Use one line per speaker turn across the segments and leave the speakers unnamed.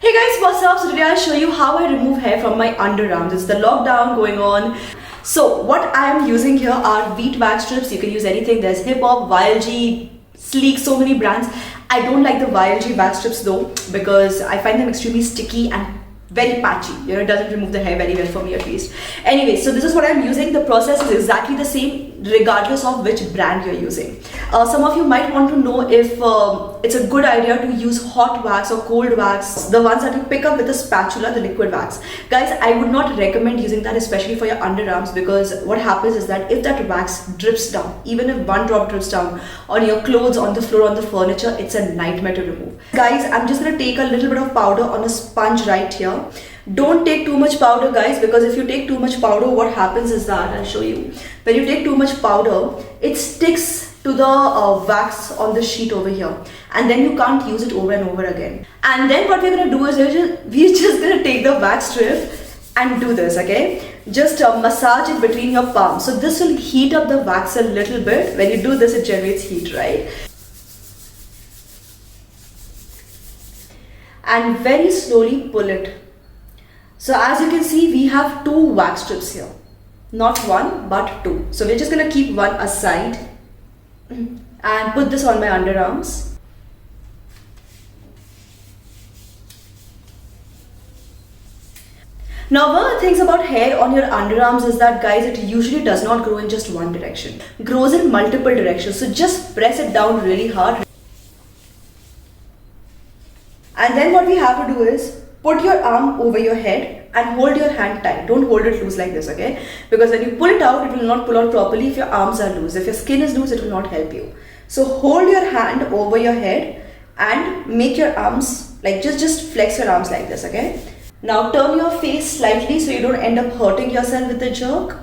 Hey guys, what's up? So today I'll show you how I remove hair from my underarms. It's the lockdown going on. So what I am using here are Veet wax strips. You can use anything. There's Hip Hop, YLG, Sleek, so many brands. I don't like the YLG wax strips though because I find them extremely sticky and very patchy. You know, it doesn't remove the hair very well for me at least. Anyway, so this is what I'm using. The process is exactly the same regardless of which brand you're using. Some of you might want to know if it's a good idea to use hot wax or cold wax, the ones that you pick up with a spatula, the liquid wax. Guys, I would not recommend using that, especially for your underarms, because what happens is that if that wax drips down, even if one drop drips down on your clothes, on the floor, on the furniture, it's a nightmare to remove. Guys, I'm just gonna take a little bit of powder on a sponge right here. Don't take too much powder, guys, because if you take too much powder, what happens is that, I'll show you, when you take too much powder, it sticks to the wax on the sheet over here, and then you can't use it over and over again. And then what we're gonna do is we're just gonna take the wax strip and do this, okay? Just massage it between your palms. So this will heat up the wax a little bit. When you do this, it generates heat, right? And very slowly pull it. So as you can see, we have two wax strips here. Not one, but two. So we're just gonna keep one aside and put this on my underarms. Now, one of the things about hair on your underarms is that, guys, it usually does not grow in just one direction. It grows in multiple directions. So just press it down really hard. And then what we have to do is put your arm over your head and hold your hand tight. Don't hold it loose like this, okay? Because when you pull it out, it will not pull out properly if your arms are loose. If your skin is loose, it will not help you. So hold your hand over your head and make your arms, like just flex your arms like this, okay? Now turn your face slightly so you don't end up hurting yourself with the jerk.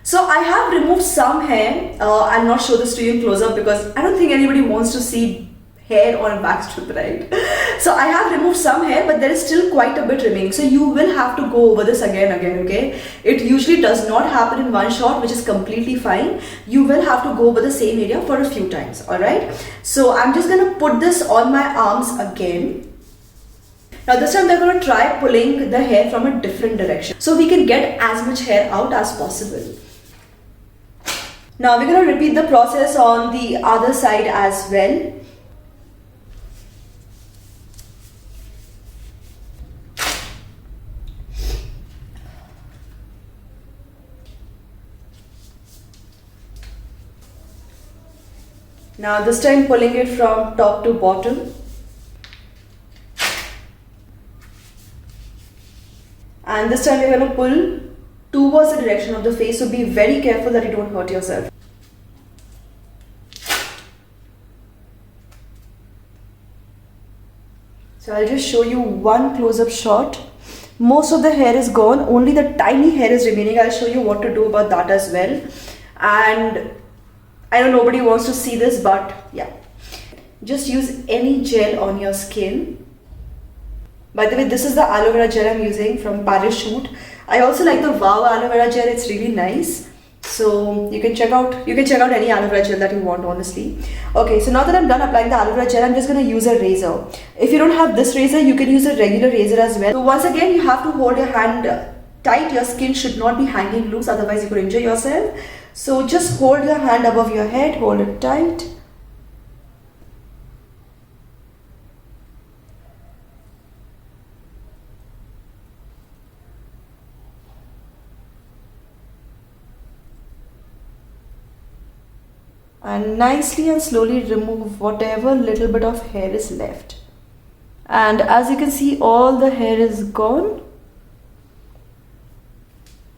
So I have removed some hair. I'll not show this to you in close-up because I don't think anybody wants to see hair on a wax strip, right? So I have removed some hair, but there is still quite a bit remaining. So you will have to go over this again, okay? It usually does not happen in one shot, which is completely fine. You will have to go over the same area for a few times, all right? So I'm just gonna put this on my arms again. Now this time we're going to try pulling the hair from a different direction so we can get as much hair out as possible. Now we're going to repeat the process on the other side as well. Now this time pulling it from top to bottom. And this time we're going to pull towards the direction of the face, so be very careful that you don't hurt yourself. So I'll just show you one close-up shot. Most of the hair is gone, only the tiny hair is remaining. I'll show you what to do about that as well. And I know nobody wants to see this, but yeah. Just use any gel on your skin. By the way, this is the aloe vera gel I'm using from Parachute. I also like the Wow aloe vera gel. It's really nice. So you can check out any aloe vera gel that you want, honestly. Okay, so now that I'm done applying the aloe vera gel, I'm just going to use a razor. If you don't have this razor, you can use a regular razor as well. So once again, you have to hold your hand tight. Your skin should not be hanging loose, otherwise you could injure yourself. So just hold your hand above your head, hold it tight. And nicely and slowly remove whatever little bit of hair is left. And as you can see, all the hair is gone.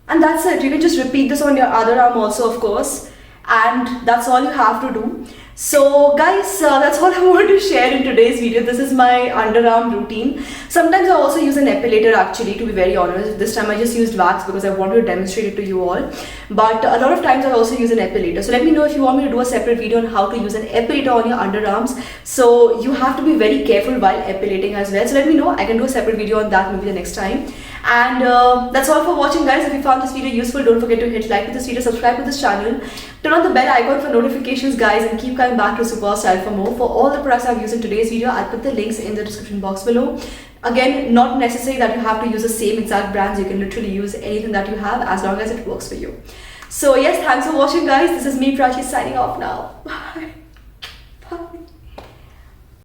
And that's it. You can just repeat this on your other arm also, of course. And that's all you have to do. So guys, that's all I wanted to share in today's video. This is my underarm routine. Sometimes I also use an epilator, actually, to be very honest. This time I just used wax because I wanted to demonstrate it to you all. But a lot of times I also use an epilator. So let me know if you want me to do a separate video on how to use an epilator on your underarms. So you have to be very careful while epilating as well. So let me know. I can do a separate video on that maybe the next time. And that's all for watching, guys. If you found this video useful, don't forget to hit like with this video, subscribe to this channel, turn on the bell icon for notifications, guys, and keep coming back to SuperWowStyle for more. For all the products I've used in today's video, I'll put the links in the description box below. Again, not necessary that you have to use the same exact brands. You can literally use anything that you have as long as it works for you. So yes, thanks for watching, guys. This is me, Prachi, signing off now. Bye. Bye.